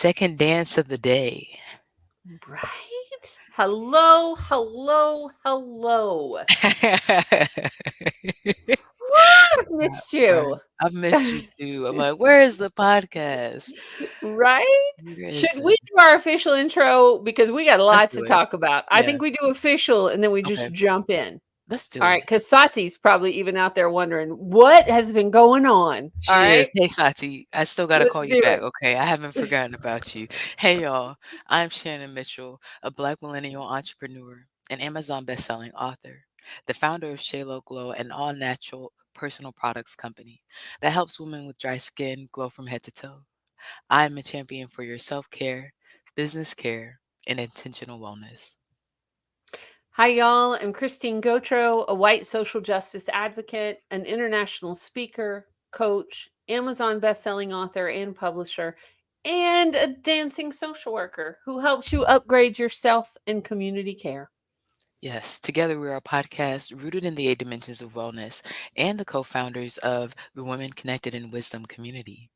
second dance of the day. Right? Hello, hello, hello. Woo, I've missed Right. you. I've missed you too. I'm like, where is the podcast? Right? Where is Should we it? do our official intro? Because we got a Let's lot to do it. talk about. I Yeah. think we do official and then we Okay. just jump in. Let's do All it. right. Because Sati's probably even out there wondering what has been going on. All She is. right. Hey, Sati. I still gotta Let's call you do back. it. Okay. I haven't forgotten about you. Hey, y'all. I'm Shannon Mitchell, a Black millennial entrepreneur, an Amazon bestselling author, the founder of Shalo Glow, an all-natural personal products company that helps women with dry skin glow from head to toe. I'm a champion for your self-care, business care, and intentional wellness. Hi, y'all. I'm Christine Gautreaux, a white social justice advocate, an international speaker, coach, Amazon bestselling author and publisher, and a dancing social worker who helps you upgrade yourself and community care. Yes, together we are a podcast rooted in the 8 dimensions of wellness and the co-founders of the Women Connected in Wisdom community.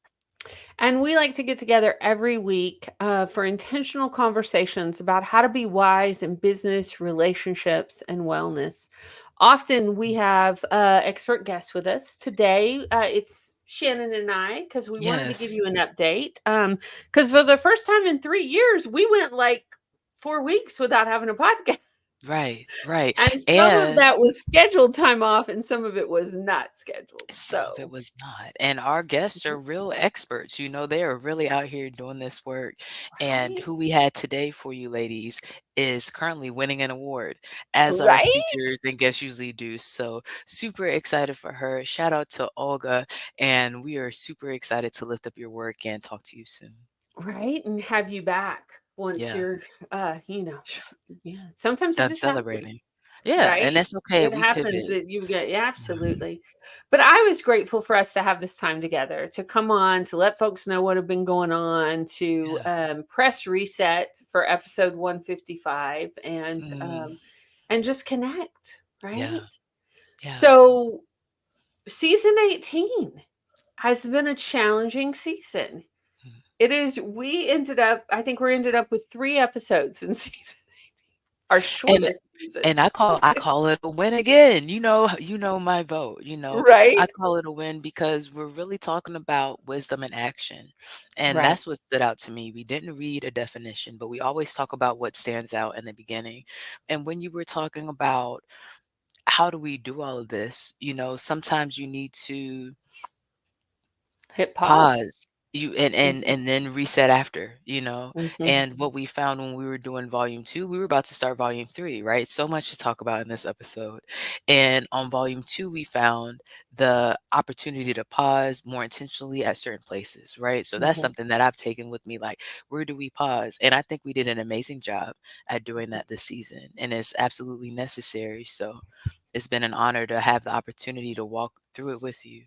And we like to get together every week for intentional conversations about how to be wise in business, relationships, and wellness. Often we have expert guests with us. Today, it's Shannon and I because we wanted to give Yes. you an update. Because for the first time in 3 years, we went like 4 weeks without having a podcast. Right, right. And some of And that was scheduled time off, and some of it was not scheduled. some of it So, was not. And our guests are real experts. They are really out here doing this work. And right, who we had today for you ladies is currently winning an award, as our right. speakers and guests usually do. So super excited for her. Shout out to Olga. And we are super excited to lift up your work and talk to you soon. Right, and have you back once Yeah. you're, yeah, sometimes it Done just celebrating. happens, Yeah, and right? that's okay. It We happens pivot. that you get yeah, Mhm. absolutely. But I was grateful for us to have this time together, to come on, to let folks know what have been going on, to, Yeah. press reset for episode 155 Mm, and just connect, right? yeah. Yeah. So, season 18 has been a challenging season. Mm. It is we ended up I think we ended up with 3 episodes in season, our And shortest season. I call it a win again. You know my vote, I Right? call it a win because we're really talking about wisdom in action. And Right. that's what stood out to me. We didn't read a definition, but we always talk about what stands out in the beginning. And when you were talking about how do we do all of this, sometimes you need to Hit pause. pause. You and Mhm, and then reset after, mhm. and what we found when we were doing volume 2, we were about to start volume 3, right? So much to talk about in this episode. And on volume 2, we found the opportunity to pause more intentionally at certain places, right? So that's Mhm, something that I've taken with me, like, where do we pause? And I think we did an amazing job at doing mhm. that this season, and it's absolutely necessary. So it's been an honor to have the opportunity to walk through it with you.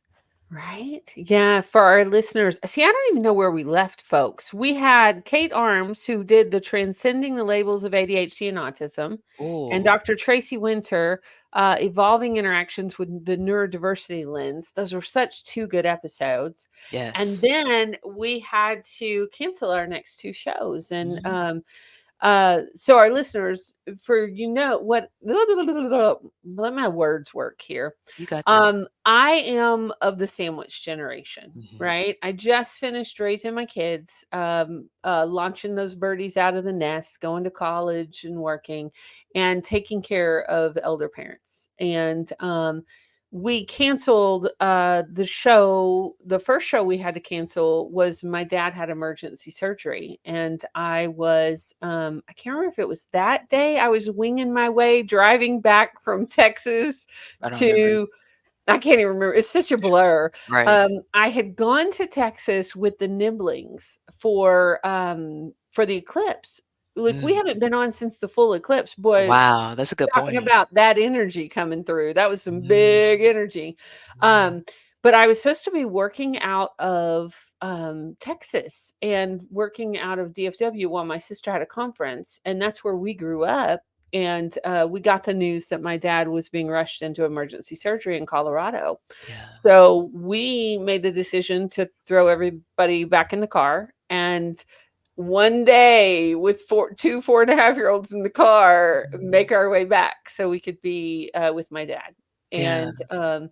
Right? Yeah, for our listeners see, I don't even know where we left, folks. We had Kate Arms, who did the Transcending the Labels of ADHD and Autism, and Oh, Dr. Tracy Winter, Evolving Interactions with the Neurodiversity Lens. Those were such 2 good episodes. And yes. then we had to cancel our next 2 shows, and, Mhm. so our listeners, for what let my words work here. You got this. I am of the sandwich generation, Mhm. right? I just finished raising my kids, launching those birdies out of the nest, going to college and working, and taking care of elder parents. And we canceled the show. The first show we had to cancel was my dad had emergency surgery, and I can't remember if it was that day. I was winging my way driving back from Texas I don't remember. to I can't even remember. It's such a blur. Right. I had gone to Texas with the Nibblings for the eclipse. Like, we Mm. haven't been on since the full eclipse. Boy, Wow, that's a good talking point. about that energy coming through. That was some Mm, big energy. mm. Um, but I was supposed to be working out of Texas and working out of DFW while my sister had a conference, and that's where we grew up. And we got the news that my dad was being rushed into emergency surgery in Colorado. Yeah. So we made the decision to throw everybody back in the car and one day with two 4.5-year-olds in the car, Mhm. make our way back so we could be with my dad. Yeah. And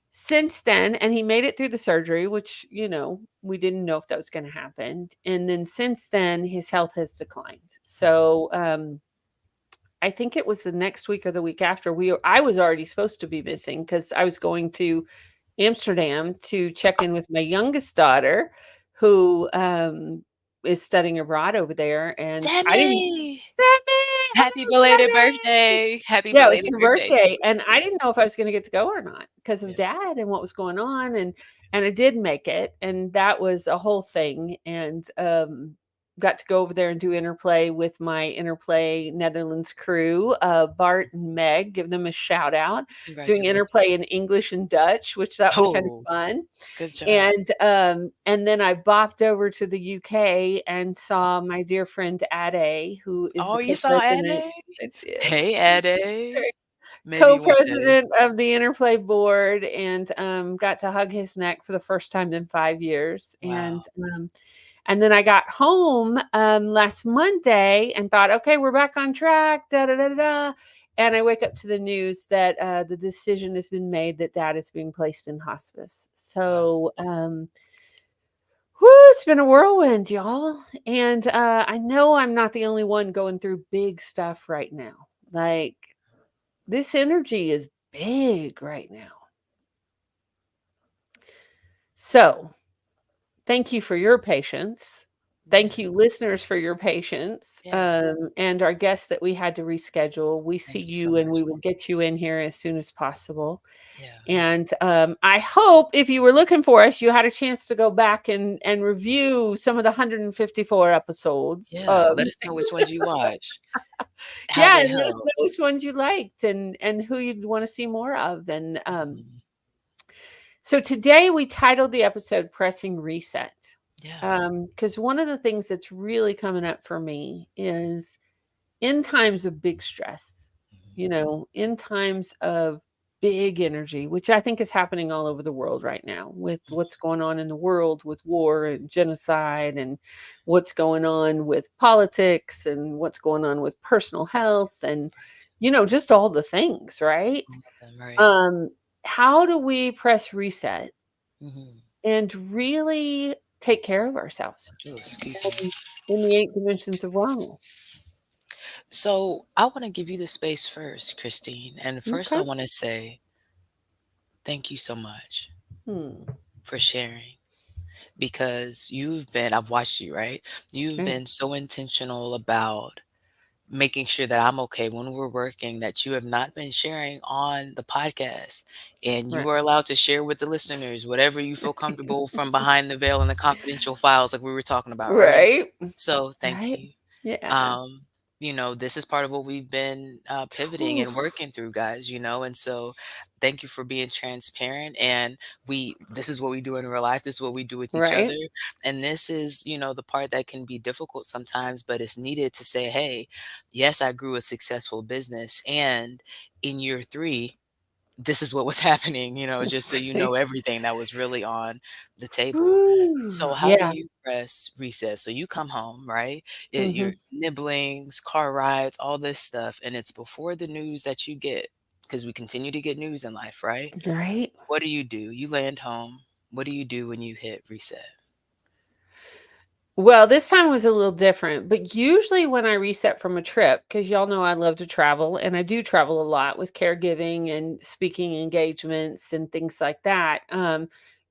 since then, and he made it through the surgery, which, we didn't know if that was going to happen. And then since then, his health has declined. Mhm. So I think it was the next week or the week after I was already supposed to be missing because I was going to Amsterdam to check in with my youngest daughter, who is studying abroad over there, and I didn't. Sammy! Sammy, Happy hello, belated Sammy. birthday. Happy Yeah, it was belated her birthday. birthday, and I didn't know if I was gonna get to go or not because of Yeah. dad and what was going on, and I did make it, and that was a whole thing, and, got to go over there and do interplay with my interplay Netherlands crew, Bart and Meg, give them a shout out, doing Congratulations. interplay in English and Dutch, which that was kind of Oh, fun, good job. and then I bopped over to the UK and saw my dear friend Ade, who is Oh, the you saw co-president. Ade? I did. Hey, Ade. Maybe one day. Co-president of the Interplay board, and got to hug his neck for the first time in 5 years. Wow. And then I got home last Monday and thought, okay, we're back on track. Da da da da. Da. And I wake up to the news that the decision has been made that dad is being placed in hospice. Wow. So, whoo, it's been a whirlwind, y'all. And I know I'm not the only one going through big stuff right now. Like, this energy is big right now. So, thank you for your patience. Yeah. Thank you, listeners, for your patience, Yeah. and our guests that we had to reschedule. We see Thank you so you, and much. we will get you in here as soon as possible. Yeah. And I hope if you were looking for us, you had a chance to go back and review some of the 154 episodes. Yeah. Let us know which ones you watch, how Yeah, they and let us help. know which ones you liked and who you'd want to see more of. And Mhm. so today we titled the episode Pressing Reset. Yeah. Because one of the things that's really coming up for me is in times of big stress, Mhm. in times of big energy, which I think is happening all over the world right now with what's going on in the world with war and genocide and what's going on with politics and what's going on with personal health and, just all the things, right? All of them, right. Um, how do we press reset Mhm. and really take care of ourselves Oh, excuse me. in in the 8 dimensions of wellness? So I want to give you the space first, Christine. And first, I Okay. want to say thank you so much Hmm. for sharing because I've watched you, right? You've Okay. been so intentional about making sure that I'm okay when we're working, that you have not been sharing on the podcast. And you Right. are allowed to share with the listeners whatever you feel comfortable from behind the veil and the confidential files, like we were talking about, right? Right. So thank Right. you. Yeah. Um, this is part of what we've been pivoting Whew. and working through, guys, and so thank you for being transparent. And this is what we do in real life, this is what we do with each other. Right. And this is, the part that can be difficult sometimes, but it's needed to say, hey, yes, I grew a successful business. And in year 3, this is what was happening, just so you know Right. everything that was really on the table. Whew. So how do Yeah. you press reset? So you come home, right? Your Mhm. nibblings, car rides, all this stuff, and it's before the news that you get, because we continue to get news in life, right? Right. What do? You land home. What do you do when you hit reset? Well, this time was a little different, but usually when I reset from a trip, because y'all know I love to travel and I do travel a lot with caregiving and speaking engagements and things like that.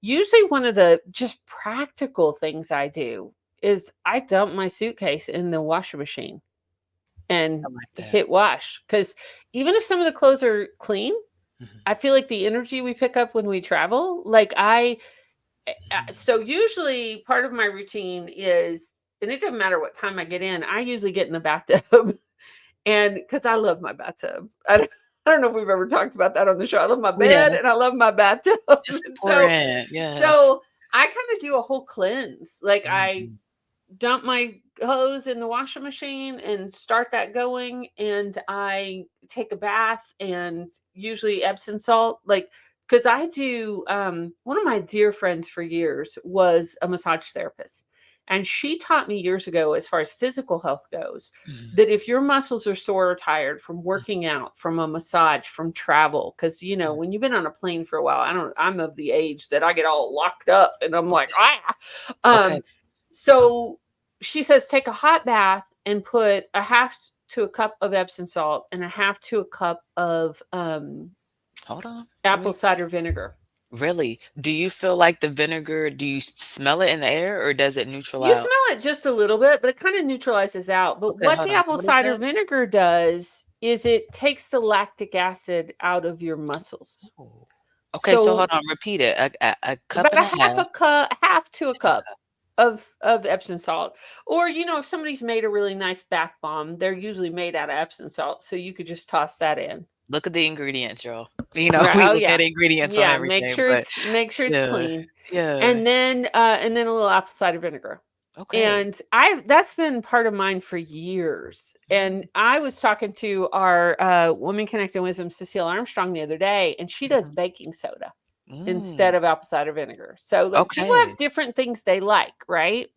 Usually one of the just practical things I do is I dump my suitcase in the washing machine I and like that. hit wash. Because even if some of the clothes are clean, Mhm. I feel like the energy we pick up when we travel, like Mhm. so usually part of my routine is, and it doesn't matter what time I get in, I usually get in the bathtub and because I love my bathtub. I don't know if we've ever talked about that on the show. I love my Yeah, bed and I love my bathtub. it's so important. Yes. so I kind of do a whole cleanse. Like I Mhm. dump my clothes in the washing machine and start that going, and I take a bath and usually Epsom salt, like, because I do one of my dear friends for years was a massage therapist, And she taught me years ago, as far as physical health goes, Mhm. that if your muscles are sore or tired from working out, from a massage, from travel, because Mhm. when you've been on a plane for a while, I'm of the age that I get all locked up and I'm like, ah. Okay. So she says take a hot bath and put a half to a cup of Epsom salt and a half to a cup of Hold on. Let apple me cider vinegar. really? Do you feel like the vinegar, do you smell it in the air or does it neutral You out? smell it just a little bit, but it kind of neutralizes out. But Okay, what hold the on. apple What is cider that? vinegar does is it takes the lactic acid out of your muscles. Ooh. Okay, so hold So on, repeat it. A cup about and a a half, half to a half a cup cup. of Epsom salt. Or if somebody's made a really nice bath bomb, they're usually made out of Epsom salt, so you could just toss that in. Look at the ingredients, y'all. Right. We Oh look yeah. at ingredients on Yeah, make everything, sure but it's yeah, clean. yeah. And then a little apple cider vinegar. Okay. And I that's been part of mine for years. And Mhm, I was talking to our Woman Connecting Wisdom, Cecile Armstrong, the other day, and she does mhm. baking soda Mm, instead of apple cider vinegar. So like people have okay. different things they like, right?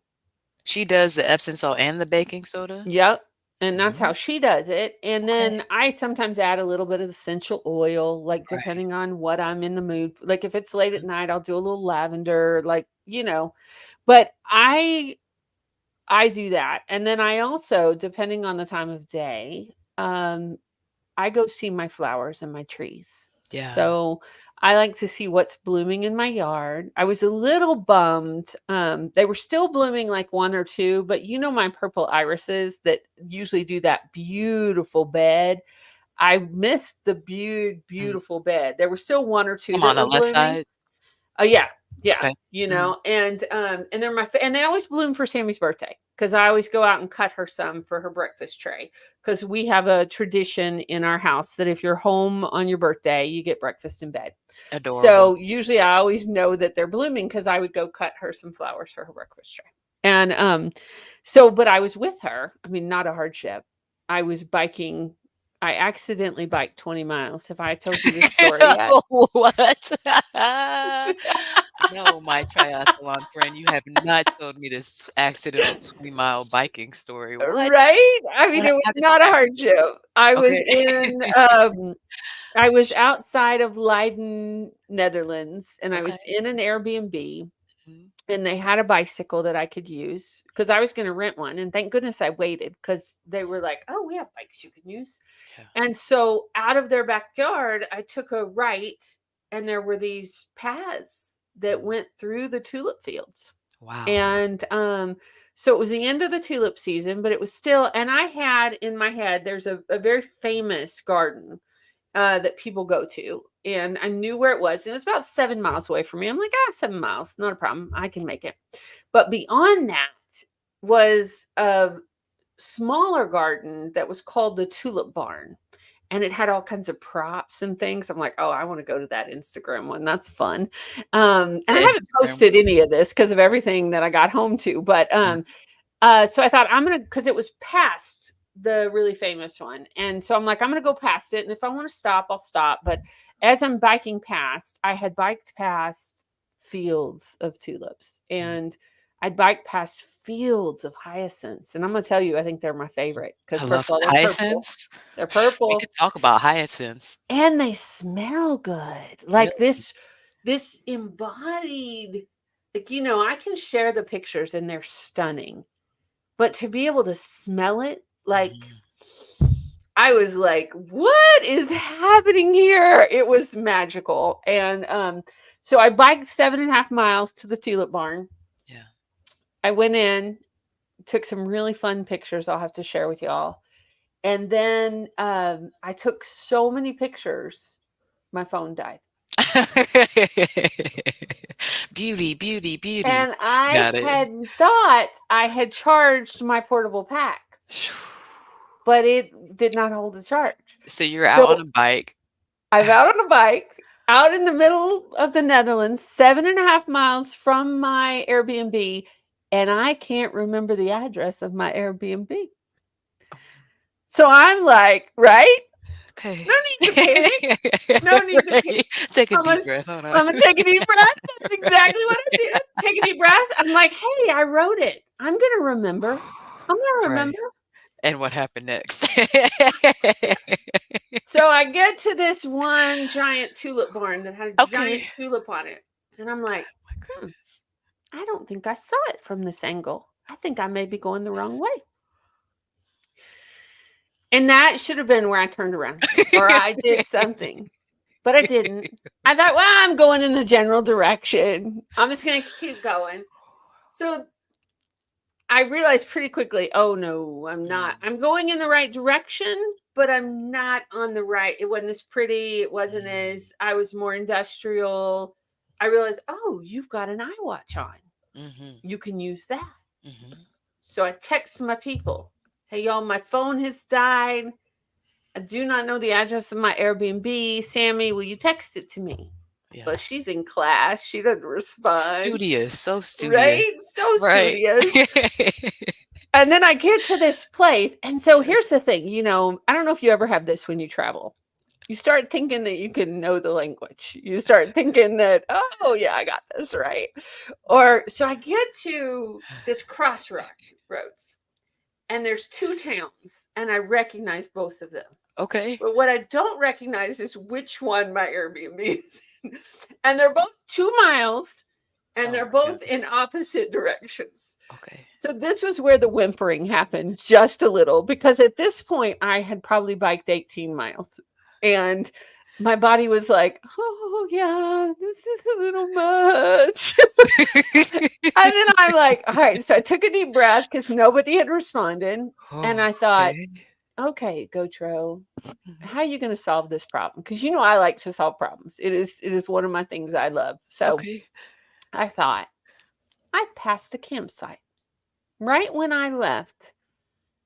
She does the Epsom salt and the baking soda? Yep. And that's Mm, how she does it. And okay. then I sometimes add a little bit of essential oil, like Right. depending on what I'm in the mood. Like if it's late at Mhm, night, I'll do a little lavender, like. But I do that. And then I also, depending on the time of day, I go see my flowers and my trees. yeah. So I like to see what's blooming in my yard. I was a little bummed. They were still blooming like one or two, but my purple irises that usually do that beautiful bed. I missed the big, Mm. beautiful bed. There were still one or two I'm that on the were left blooming. side. Oh yeah, yeah, Okay. Mhm. and they're and they always bloom for Sammy's birthday because I always go out and cut her some for her breakfast tray because we have a tradition in our house that if you're home on your birthday, you get breakfast in bed. Adorable. So usually I always know that they're blooming because I would go cut her some flowers for her breakfast tray. And but I was with her. I mean, not a hardship. I was biking. I accidentally biked 20 miles. Have I told you this story yet? What? No, my triathlon friend, you have not told me this accidental 20-mile biking story. What? Right? I mean, What it was how did not a that happen? hardship. I was Okay. in, I was outside of Leiden, Netherlands, and I Okay. was in an Airbnb, Mhm. and they had a bicycle that I could use because I was going to rent one. And thank goodness I waited because they were like, oh, we have bikes you can use. Yeah. And so out of their backyard, I took a right, and there were these paths that Mm. went through the tulip fields. Wow. And so it was the end of the tulip season, but it was still, and I had in my head, there's a very famous garden that people go to. And I knew where it was. And it was about 7 miles away from me. I'm like, 7 miles, not a problem. I can make it. But beyond that was a smaller garden that was called the Tulip Barn. And it had all kinds of props and things. I'm like, oh, I want to go to that Instagram one. That's fun. And I The haven't Instagram posted any of this because of everything that I got home to. But one. so I thought I'm gonna because it was past the really famous one. And so I'm like, I'm gonna go past it. And if I want to stop, I'll stop. But as I'm biking past, I had biked past fields of tulips Mm. and I'd biked past fields of hyacinths. And I'm gonna tell you, I think they're my favorite because I first love of all, they're purple. hyacinths. They're We purple could talk about hyacinths. and they smell good. Like Really? this embodied, I can share the pictures and they're stunning. But to be able to smell it, like Mhm. I was like, "What is happening here?" It was magical. And so I biked 7.5 miles to the tulip barn. Yeah. I went in, took some really fun pictures I'll have to share with y'all. And then I took so many pictures, my phone died. Beauty, beauty, beauty. And I Got it. had thought I had charged my portable pack, but it did not hold a charge. So you're out on So a bike. I'm out on a bike, out in the middle of the Netherlands, 7.5 miles from my Airbnb, and I can't remember the address of my Airbnb. So I'm like, right? Okay. No need to panic. No need to panic. Right. Take a I'm gonna, deep breath. Hold on. I'm gonna take a deep breath. That's exactly what I did. Take a deep breath. I'm like, hey, I wrote it. I'm gonna remember. I'm gonna Right. remember. And what happened next? So I get to this one giant tulip barn that had a Okay. giant tulip on it. And I'm like, My hmm, goodness. I don't think I saw it from this angle. I think I may be going the wrong way. And that should have been where I turned around or I did something, but I didn't. I thought, well, I'm going in the general direction. I'm just going to keep going. So I realized pretty quickly, oh no, I'm not. Mm, I'm going in the right direction, but I'm not on the right. It wasn't as pretty. It wasn't mm, as, I was more industrial. I realized, oh, you've got an iWatch on. mhm, You can use that. mhm. So I text my people, hey, y'all, my phone has died. I do not know the address of my Airbnb. Sammy, will you text it to me? Yeah. Well, she's in class. She doesn't respond. Studious, so studious. Right? So Right. studious. And then I get to this place. And so Yeah. here's the thing, I don't know if you ever have this when you travel. You start thinking that you can know the language. You start thinking that, oh, yeah, I got this right. Or so I get to this crossroads, and there's two towns, and I recognize both of them. Okay. But what I don't recognize is which one my Airbnb is in. And they're both 2 miles, and Oh they're my both in goodness. opposite directions. Okay. So this was where the whimpering happened just a little, because at this point I had probably biked 18 miles and my body was like, oh yeah, this is a little much. And then I'm like, all right. So I took a deep breath because nobody had responded. And Oh, I thought, okay. okay, Gotro, Mhm. how are you going to solve this problem? Because I like to solve problems. It is one of my things I love. So Okay. I thought I passed a campsite right when I left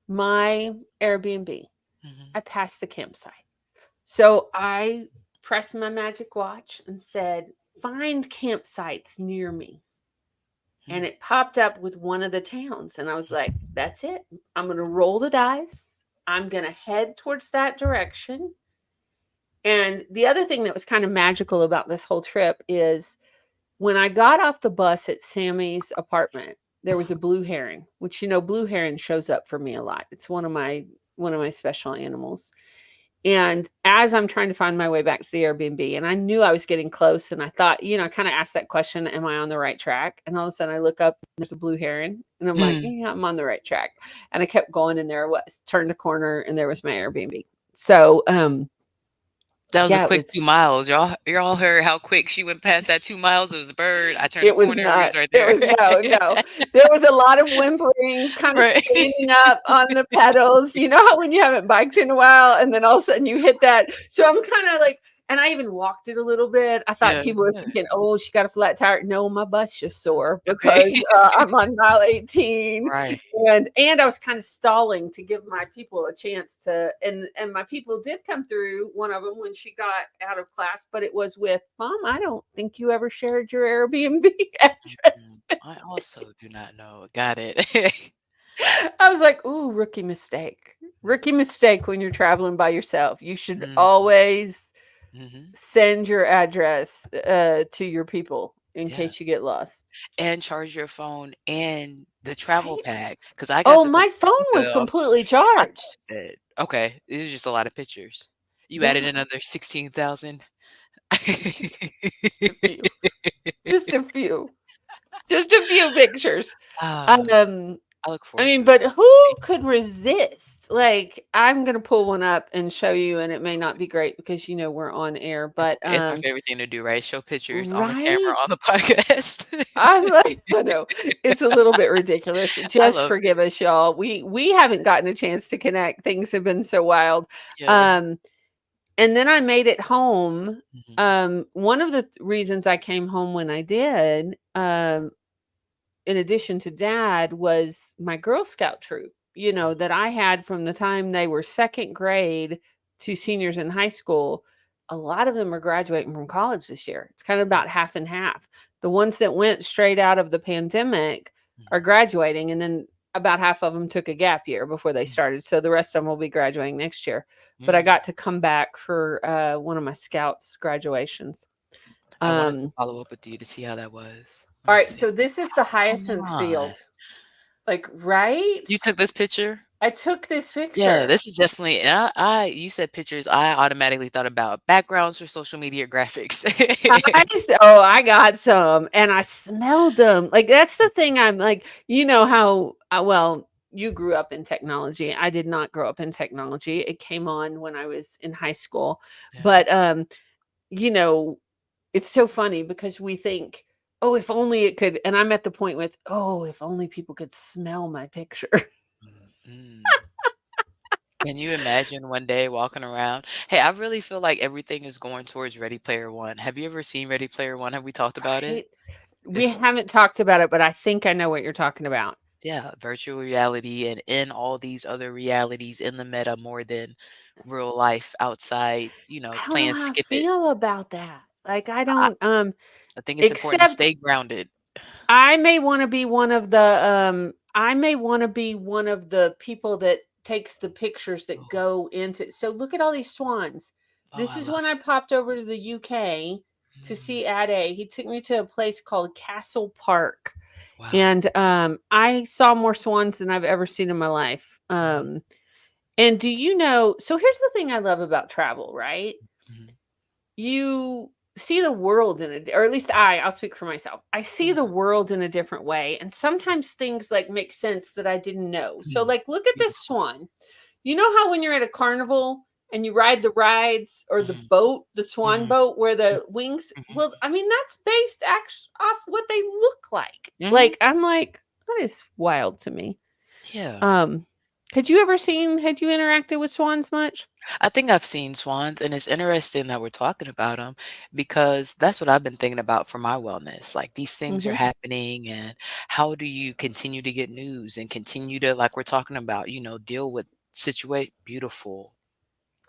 my Airbnb. Mhm, I passed the campsite. So I pressed my magic watch and said, find campsites near me. And mhm, it popped up with one of the towns. And I was like, that's it. I'm going to roll the dice. I'm going to head towards that direction. And the other thing that was kind of magical about this whole trip is when I got off the bus at Sammy's apartment, there was a blue heron, which blue heron shows up for me a lot. It's one of my special animals. And as I'm trying to find my way back to the Airbnb, and I knew I was getting close, and I thought, I kind of asked that question, am I on the right track? And all of a sudden I look up, and there's a blue heron, and I'm like, mhm. yeah, I'm on the right track. And I kept going, and there I was, turned a corner, and there was my Airbnb. So, That was a yeah, it quick was 2 miles. Y'all heard how quick she went past that 2 miles. It was a bird. I turned the It was corner, we not. was right It there. was no, no. There was a lot of whimpering, kind of Right. standing up on the pedals. You know how when you haven't biked in a while and then all of a sudden you hit that. So I'm kind of like, and I even walked it a little bit. I thought Yeah, people were yeah. thinking, oh, she got a flat tire. No, my butt's just sore Okay. because I'm on mile 18. Right. And I was kind of stalling to give my people a chance to, and my people did come through, one of them when she got out of class, but it was with, Mom, I don't think you ever shared your Airbnb address. I also do not know. Got it. I was like, ooh, rookie mistake. Rookie mistake when you're traveling by yourself. You should Mhm, always mhm. send your address to your people in Yeah, case you get lost. and charge your phone and the travel Right? pack because I got Oh, to my phone was Colombia. completely I charged. thought that okay, it was just a lot of pictures. You added Yeah, another 16,000? just, just a few. Just a few. Just a few pictures. Ah, Um, I look I forward mean, to it. but who could resist? Like, I'm gonna pull one up and show you, and it may not be great because we're on air, but It's my favorite thing to do, right? Show pictures on the camera right? on the podcast. I'm like, I know it's a little bit ridiculous. I Just love forgive it. us, y'all. We haven't gotten a chance to connect. Things have been so wild. Yeah. Um, and then I made it home. Mhm, One of the reasons I came home when I did, in addition to dad, was my Girl Scout troop, mhm, that I had from the time they were second grade to seniors in high school. A lot of them are graduating from college this year. It's kind of mhm, about half and half. The ones that went straight out of the pandemic are mhm, graduating, and then about half of them took a gap year before they mhm, started. So the rest of them will be graduating next year. But I mm. got to come back for one of my scouts graduations. I wanted to Um, follow up with you to see how that was. Let all me right, see. so this is the Come hyacinth on. field. Like, right? You took this picture? I took this Yeah, picture. this is definitely and you said pictures, I automatically thought about backgrounds for social media graphics. I got some and I smelled them. Like, that's the thing. I'm like, you know how, well, you grew up in technology. I did not grow up in technology. It came on when I was in high school. Yeah. But, you know, it's so funny because we think, oh, if only it could. And I'm at the point with, oh, if only people could smell my picture. Mm, mm. Can you imagine one day walking around? Hey, I really feel like everything is going towards Ready Player One. Have you ever seen Ready Player One? Have we talked about it? Right? We It's haven't talked about it, but I think I know what you're talking about. yeah, virtual reality and in all these other realities in the meta more than real life outside, I don't know playing how I skip it. feel about that. Like, I I, don't, I think it's important to except stay grounded. I may wanna be one of the, I may wanna be one of the people that takes the pictures that Oh, go into, so look at all these swans. oh, This I is love when I popped over to the UK to mm, see Ade. He took me to a place called Castle Park, wow. and, I saw more swans than I've ever seen in my life. Mhm, And do you know, so here's the thing I love about travel, right? mhm, You see the world in a, or at least I'll speak for myself. I see the mhm, world in a different way, and sometimes things like make sense that I didn't know. So mm, like, look at this beautiful. swan. You know how when you're at a carnival and you ride the rides or the Mhm, boat, the swan mhm, boat where mm, the wings, mhm, well, I mean that's based off what they look like. mhm. Like, I'm like, that is wild to me. Yeah. Um had you interacted with swans much? I think I've seen swans, and it's interesting that we're talking about them because that's what I've been thinking about for my wellness. Like these things are Mhm. happening, and how do you continue to get news and continue to, like we're talking about, deal with situation? Beautiful.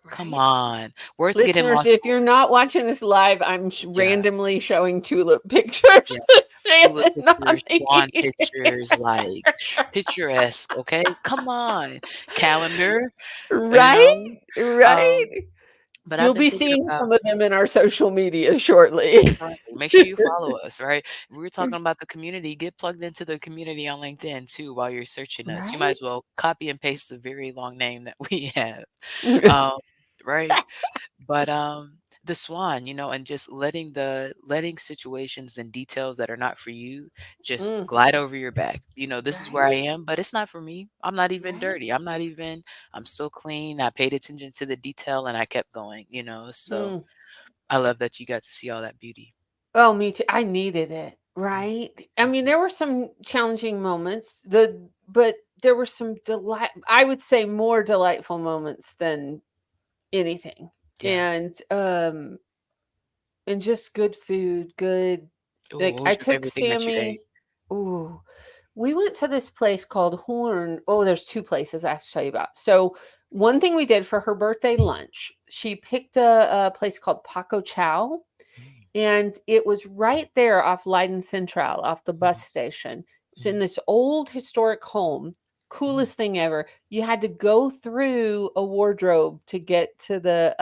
Come Right? on. Words get him Listeners, lost. if you're not watching this live, I'm Yeah. randomly showing tulip pictures Yeah. to Tulip Shannon on pictures, swan the pictures, like picturesque. Okay. Come on. Calendar, you Right? know? Right? Um, but I've You'll been be thinking seeing about some of them in our social media shortly. exactly. Make sure you follow us, right? We were talking about the community. Get plugged into the community on LinkedIn too while you're searching us. You might as Right? well copy and paste the very long name that we have. Um, right. But the swan, and just letting situations and details that are not for you just Mm, glide over your back. This is where I right? am, but it's not for me. I'm not even Right? dirty. I'm still clean. I paid attention to the detail and I kept going. So Mm. I love that you got to see all that beauty. Oh, me too. I needed it, Mm, right? I mean, mhm. there were some challenging moments, but there were some I would say more delightful moments than anything. Yeah. And just good food, good, Ooh, like what I was your took favorite thing that you ate? Sammy. Ooh, we went to this place called Horn. Oh, there's two places I have to tell you about. So one thing we did for her birthday lunch, she picked a place called Paco Chow, Mm, and it was right there off Leiden Central, off the bus mhm, station. It's in mhm, this old historic home. mm. Coolest thing ever. You had to go through a wardrobe to get to the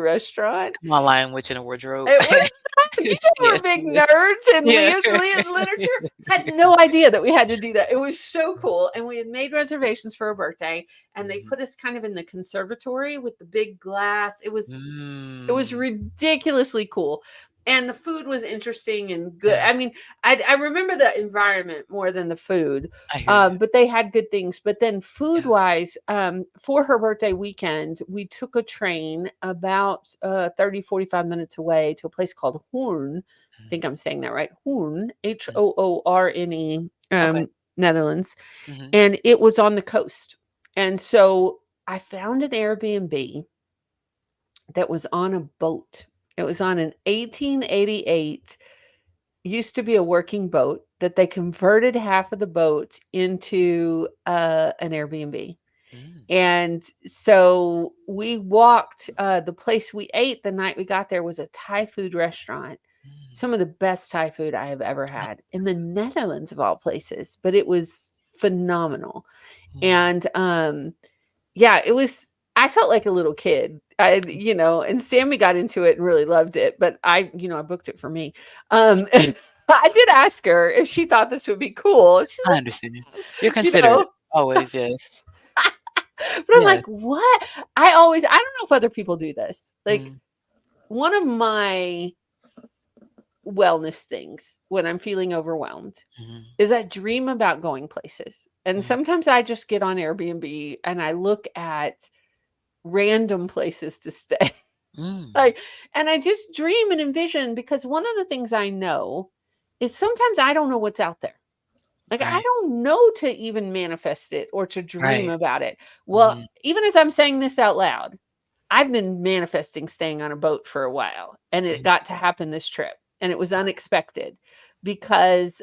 restaurant. Come on, Lion Witch in a wardrobe. It was so, you know, Yes, we're big yes. nerds and Yeah. Leah's literature. Had no idea that we had to do that. It was so cool. And we had made reservations for a birthday, and they Mhm. put us kind of in the conservatory with the big glass. It was Mm. ridiculously cool. And the food was interesting and good. Yeah, I mean, I remember the environment more than the food, I hear you. but they had good things. But then food Yeah. wise, for her birthday weekend, we took a train about 30, 45 minutes away to a place called Hoorn. I Mhm, think I'm saying that right. Hoorn, mhm. Hoorne, Okay. Netherlands. Mhm, And it was on the coast. And so I found an Airbnb that was on a boat. It was on an 1888, used to be a working boat that they converted half of the boat into an Airbnb. mm, And so we walked, the place we ate the night we got there was a Thai food restaurant. mm. Some of the best Thai food I have ever had in the Netherlands, of all places, but it was phenomenal. Mm. And yeah, it was, I felt like a little kid. And Sammy got into it and really loved it, but I booked it for me. Um I did ask her if she thought this would be cool. She's I understand. You're like, considerate. Always, yes. but I'm Yeah. like, what? I don't know if other people do this. Like, Mm, one of my wellness things when I'm feeling overwhelmed mhm, is I dream about going places. And mm, sometimes I just get on Airbnb and I look at random places to stay. mm. Like, and I just dream and envision, because one of the things I know is sometimes I don't know what's out there. Like, I Right, don't know to even manifest it or to dream right. about it. Well, Mhm, even as I'm saying this out loud, I've been manifesting staying on a boat for a while, and it mhm. got to happen this trip, and it was unexpected because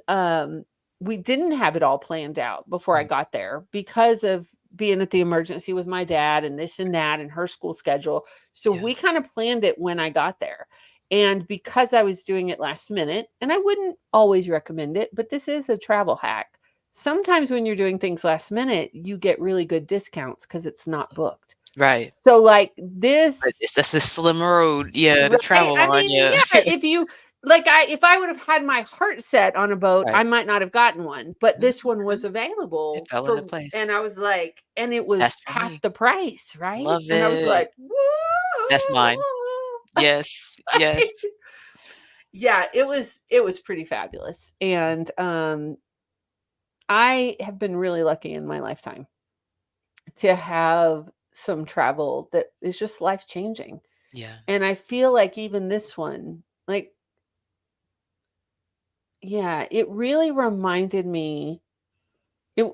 we didn't have it all planned out before I Mm, got there because of being at the emergency with my dad and this and that and her school schedule. So yeah. we kind of planned it when I got there. And because I was doing it last minute, and I wouldn't always recommend it, but this is a travel hack. Sometimes when you're doing things last minute, you get really good discounts because it's not booked. Right. So, like, But this, it's that's a slim road, yeah, to right? travel I on, mean, yeah. yeah, if you like, if I would have had my heart set on a boat, Right. I might not have gotten one, but this one was Mhm. It available fell into for, place. and I was like, and it was That's for half me. the price, right? Love And I was it. like, That's mine. woo! Yes, yes. Yeah, it was pretty fabulous. And I have been really lucky in my lifetime to have some travel that is just life changing. Yeah. And I feel like even this one, like, yeah, it really reminded me,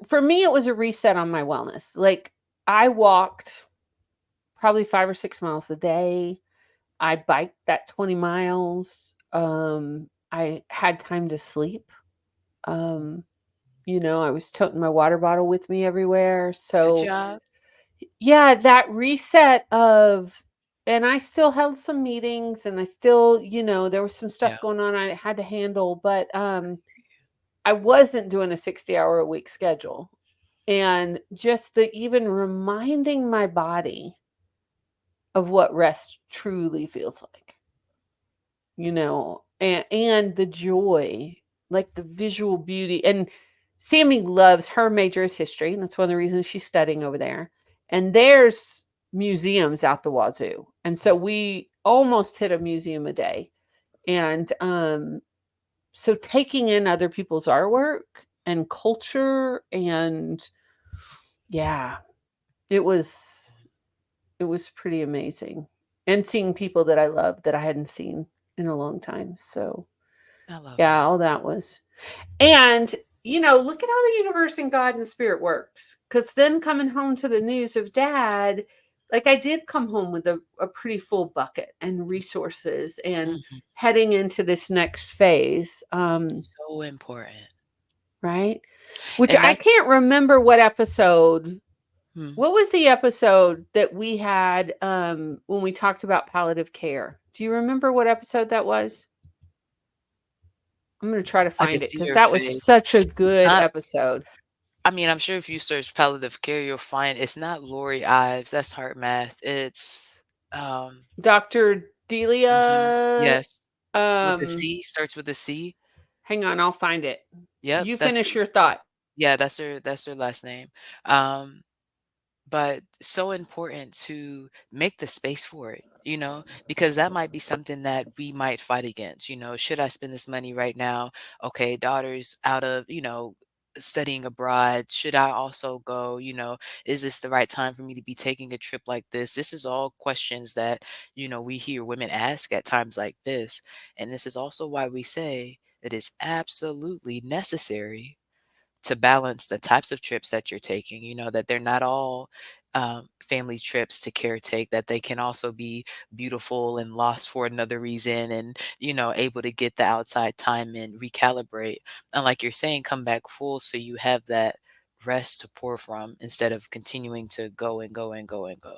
for me, it was a reset on my wellness. Like, I walked probably 5 or 6 miles a day. I biked that 20 miles. I had time to sleep. Um, I was toting my water bottle with me everywhere. Good So, job. yeah, that reset of, and I still held some meetings, and I still, there was some Yeah. stuff going on I had to handle, but I wasn't doing a 60-hour a week schedule. And just the even reminding my body of what rest truly feels like, and the joy, like the visual beauty. And Sammy loves, her major is history, and that's one of the reasons she's studying over there. And there's museums out the wazoo. And so we almost hit a museum a day. And so taking in other people's artwork and culture, and yeah, it was it was pretty amazing. And seeing people that I love that I hadn't seen in a long time. So, I love yeah, that. all that was. And look at how the universe and God and spirit works. Cuz then coming home to the news of dad, like, I did come home with a pretty full bucket and resources, and Mhm. heading into this next phase. So important. Right? Which And I that's can't remember what episode. hmm. What was the episode that we had when we talked about palliative care? Do you remember what episode that was? I'm going to try to I can find it see because your that was face. such a It's good not episode. I mean, I'm sure if you search palliative care, you'll find it's not Lori Ives, that's Heart Math. It's, Dr. mhm. Delia. Yes. With a Um, C, starts with a C. Hang on, I'll find it. Yep, You finish your thought. yeah, that's her last name. Um but so important to make the space for it, because that might be something that we might fight against. Should I spend this money right now? Okay, daughter's out of, studying abroad. Should I also go? Is this the right time for me to be taking a trip like this? This is all questions that, we hear women ask at times like this. And this is also why we say that it's absolutely necessary to balance the types of trips that you're taking, that they're not all family trips to caretake, that they can also be beautiful and lost for another reason and, able to get the outside time and recalibrate. And like you're saying, come back full so you have that rest to pour from instead of continuing to go and go and go and go.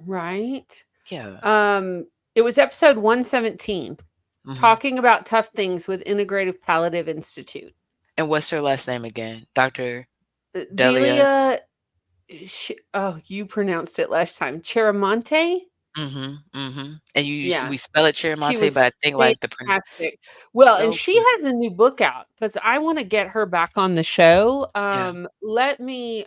Right? Yeah. Um, it was episode 117, Hmm. talking about tough things with Integrative Palliative Institute. And what's her last name again? Dr. Delia? Delia, oh, you pronounced it last time. Cheramonte? And Yeah. we spell it She Chiramonte, but I was think, like, the pron fantastic. Well, and so she good. has a new book out because I wanna get her back on the show. Yeah,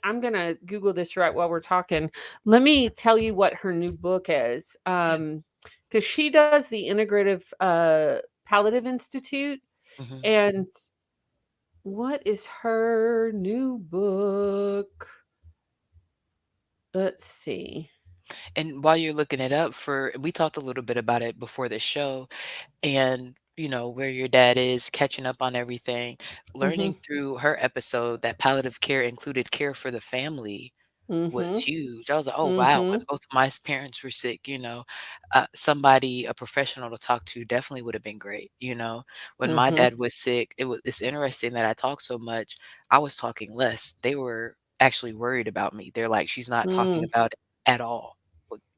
I'm gonna Google this right while we're talking. Let me tell you what her new book is, yeah, because she does the Integrative, Palliative Institute, mhm. and what is her new book? Let's see. And while you're looking it up for we talked a little bit about it before the show, and where your dad is catching up on everything, learning Mhm, through her episode that palliative care included care for the family was mhm, huge. I was like, oh wow, when mhm, both of my parents were sick, somebody, a professional to talk to definitely would have been great. When my mhm, dad was sick, it's interesting that I talk so much. I was talking less. They were actually worried about me. They're like, she's not talking mm, about it at all.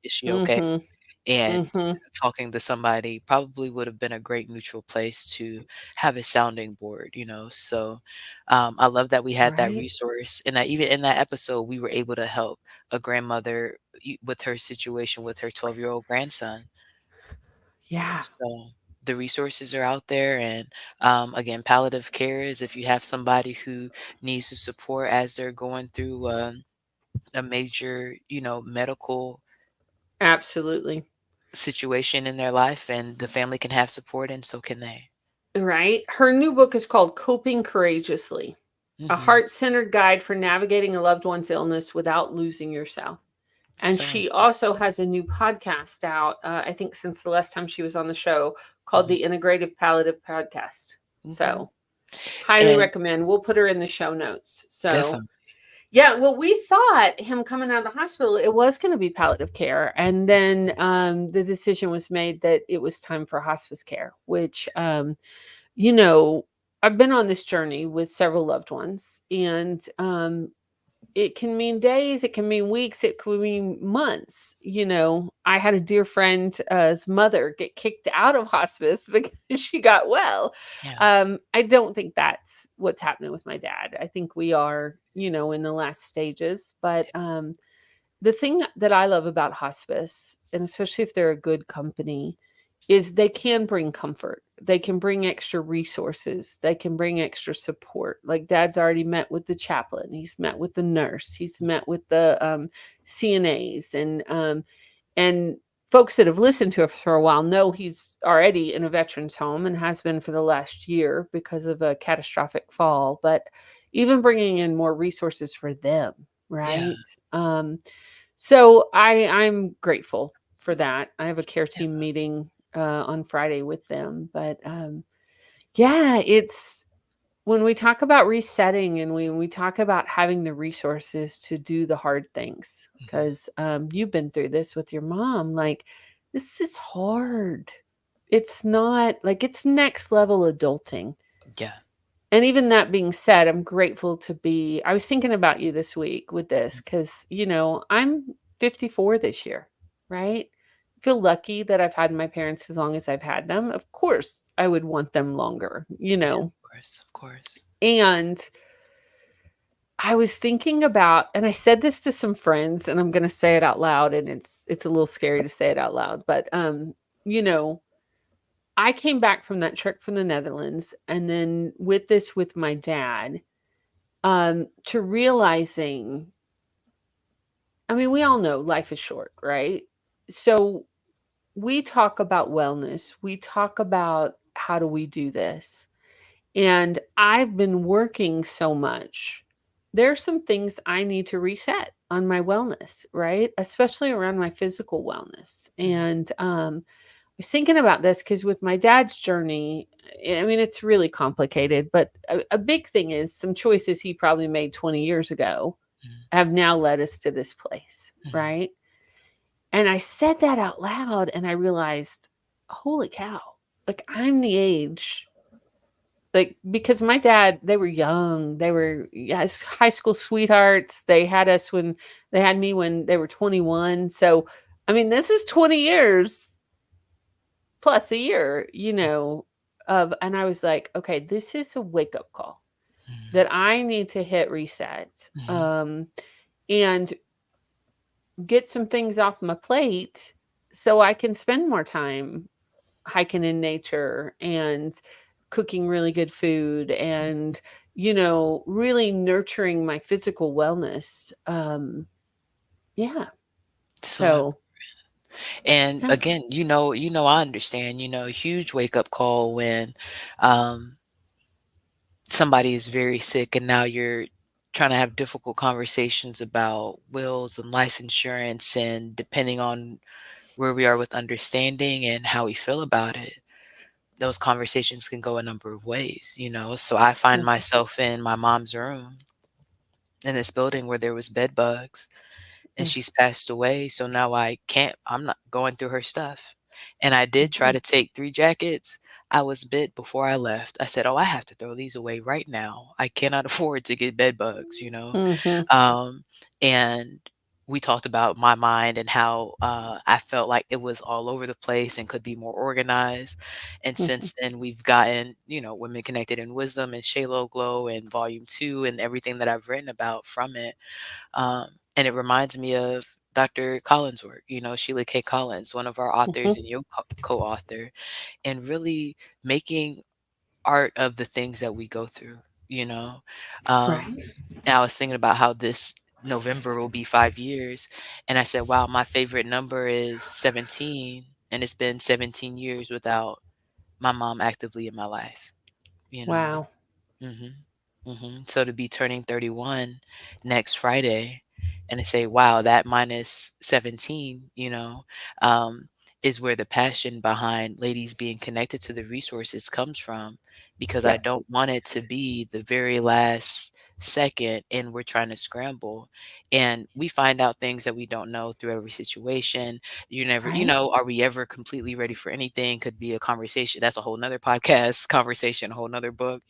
Is she okay? mhm, And mhm. talking to somebody probably would have been a great neutral place to have a sounding board, so I love that we had that Right? resource, and that even in that episode we were able to help a grandmother with her situation with her 12-year-old grandson. Yeah. So the resources are out there, and again, palliative care is if you have somebody who needs the support as they're going through a major medical Absolutely. situation in their life, and the family can have support and so can they. Right? Her new book is called Coping Courageously, a Mhm. heart-centered guide for navigating a loved one's illness without losing yourself. And So she also has a new podcast out, I think since the last time she was on the show, called mhm, the Integrative Palliative Podcast. mhm, So, highly and recommend. We'll put her in the show notes. So, definitely. yeah, well, we thought him coming out of the hospital, it was gonna be palliative care, and then, the decision was made that it was time for hospice care, which, you know, I've been on this journey with several loved ones, and it can mean days, it can mean weeks, it could mean months. I had a dear friend's mother get kicked out of hospice because she got well. Yeah. I don't think that's what's happening with my dad. I think we are, in the last stages, but the thing that I love about hospice, and especially if they're a good company, is they can bring comfort. They can bring extra resources. They can bring extra support. Like dad's already met with the chaplain. He's met with the nurse. He's met with the CNAs and folks that have listened to us for a while know he's already in a veterans home and has been for the last year because of a catastrophic fall. But even bringing in more resources for them, Yeah, right? So I'm grateful for that. I have a care yeah. team meeting on Friday with them, but yeah, it's when we talk about resetting and when we talk about having the resources to do the hard things, Mhm. because you've been through this with your mom, like this is hard. It's not like it's next level adulting. Yeah. And even that being said, I'm grateful to be I was thinking about you this week with this Mhm. because, I'm 54 this year, right? I feel lucky that I've had my parents as long as I've had them. Of course, I would want them longer, Yeah, of course, of course. And I was thinking about, and I said this to some friends, and I'm going to say it out loud, and it's a little scary to say it out loud, but you know, I came back from that trip from the Netherlands, and then with my dad, to realizing, I mean, we all know life is short, right? So we talk about wellness, we talk about how do we do this. And I've been working so much. There's some things I need to reset on my wellness, right? Especially around my physical wellness. Mhm. And I was thinking about this because with my dad's journey, I mean, it's really complicated, but a big thing is some choices he probably made 20 years ago Mhm. have now led us to this place, Mhm. right? And I said that out loud and I realized, holy cow, like I'm the age, like, because my dad, they were young, they were, yes, high school sweethearts. They had me when they were 21. So, I mean, this is 20 years plus a year, and I was like, okay, this is a wake up call Mhm. that I need to hit reset. Mhm. And get some things off my plate so I can spend more time hiking in nature and cooking really good food and, really nurturing my physical wellness. Yeah. So So, and yeah. again, I understand, huge wake up call when um somebody is very sick and now you're trying to have difficult conversations about wills and life insurance, and depending on where we are with understanding and how we feel about it, those conversations can go a number of ways. So I find Mhm, myself in my mom's room in this building where there was bed bugs, and mm, she's passed away. So now I'm not going through her stuff. And I did try mhm, to take 3 jackets. I was bit before I left. I said, "Oh, I have to throw these away right now. I cannot afford to get bed bugs." mhm, Um, and we talked about my mind and how I felt like it was all over the place and could be more organized. And mhm, since then, we've gotten Women Connected in Wisdom and Shaylo Glow and Volume 2 and everything that I've written about from it. And it reminds me of Dr. Collins' work, Sheila K. Collins, one of our authors mhm. and your co-author, and really making art of the things that we go through. Um, Right. and I was thinking about how this November will be 5 years, and I said, "Wow, my favorite number is 17, and it's been 17 years without my mom actively in my life." You know. Wow. Mhm. Mhm. So to be turning 31 next Friday and to say, wow, that minus 17, is where the passion behind ladies being connected to the resources comes from, because I Yep. don't want it to be the very last second and we're trying to scramble and we find out things that we don't know through every situation. You never, Right. are we ever completely ready for anything? Could be a conversation. That's a whole nother podcast conversation, a whole nother book.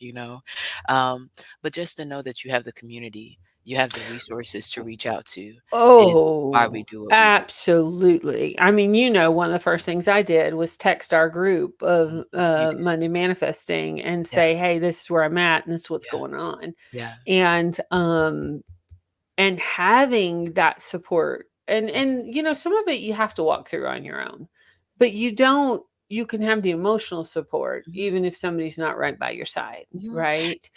um, but just to know that you have the community, you have the resources to reach out to is why we Oh, do what we do. absolutely. I mean, one of the first things I did was text our group Mhm. of You did. Monday Manifesting and Yeah. say, "Hey, this is where I'm at, and this is what's Yeah. going on," Yeah. and having that support, and some of it you have to walk through on your own, but you don't. You can have the emotional support Mhm. even if somebody's not right by your side, Mhm. right?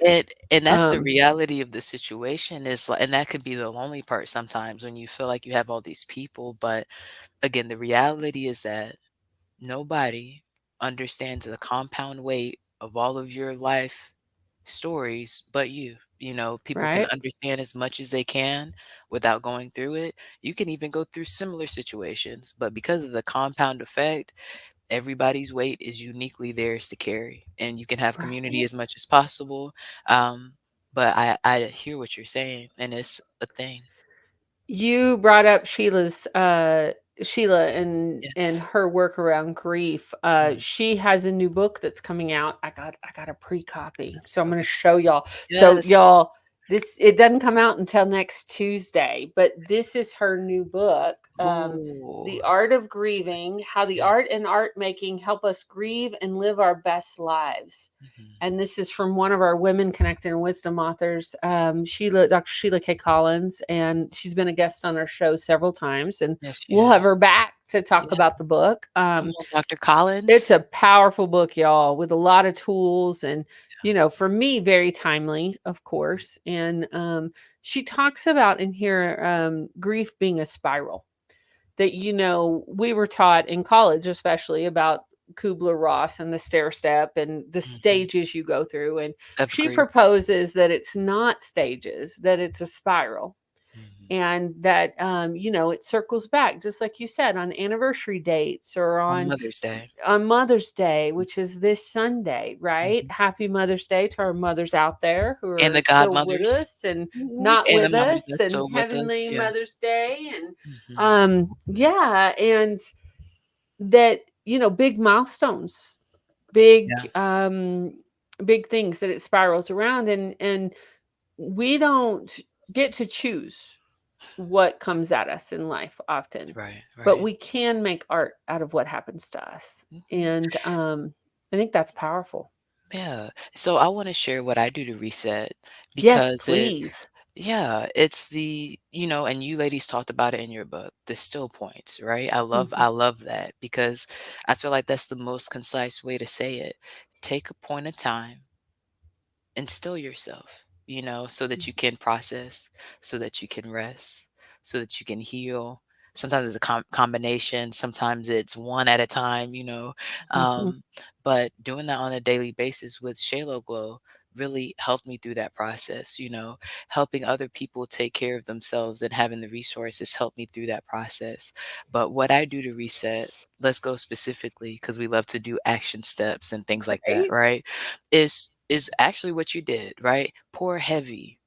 And that's the Um, reality of the situation is like, and that could be the lonely part sometimes when you feel like you have all these people. But again, the reality is that nobody understands the compound weight of all of your life stories but you. People can right, understand as much as they can without going through it. You can even go through similar situations, but because of the compound effect, everybody's weight is uniquely theirs to carry, and you can have community right. as much as possible. Um, but I hear what you're saying, and it's a thing. You brought up Sheila and Yes. her work around grief. Mm. She has a new book that's coming out. I got a pre-copy. I'm So I'm so going to show y'all. So yes. y'all, this it doesn't come out until next Tuesday, but this is her new book. Ooh. The Art of Grieving, how the art Yes. and art making help us grieve and live our best lives. Mhm. And this is from one of our Women Connected in Wisdom authors, Dr. Sheila K. Collins, and she's been a guest on our show several times, and Yes, you we'll have have. her back to talk Yeah. about the book. Come on, Dr. It's Collins. a powerful book, y'all, with a lot of tools, and for me, very timely, of course. And she talks about in here grief being a spiral that we were taught in college, especially about Kubler-Ross and the stair step and the Mhm. stages you go through. And Of she grief. proposes that it's not stages, that it's a spiral, Mhm. and that it circles back, just like you said, on anniversary dates or On on Mother's Day. Mother's Day, which is this Sunday, right? Mhm. Happy Mother's Day to our mothers out there who And are the still with godmothers. us and Ooh, not and the with mothers us, that's and still with us, Heavenly yes. Mother's Day. And Mhm. yeah, and that, big milestones, big Yeah, big things that it spirals around, and we don't get to choose what comes at us in life often, right, but right. we can make art out of what happens to us. Mhm. And I think that's powerful. Yeah. So I wanna share what I do to reset Yes, because it's please. Yeah, it's and you ladies talked about it in your book, the still points, right? I Mhm, love that because I feel like that's the most concise way to say it. Take a point of time and still yourself, so that you can process, so that you can rest, so that you can heal. Sometimes it's a combination, sometimes it's one at a time, mhm, um, but doing that on a daily basis with Shalo Glow really helped me through that process, helping other people take care of themselves and having the resources helped me through that process. But what I do to reset, let's go specifically because we love to do action steps and things like that, right? right? Is actually what you did, right? Pour heavy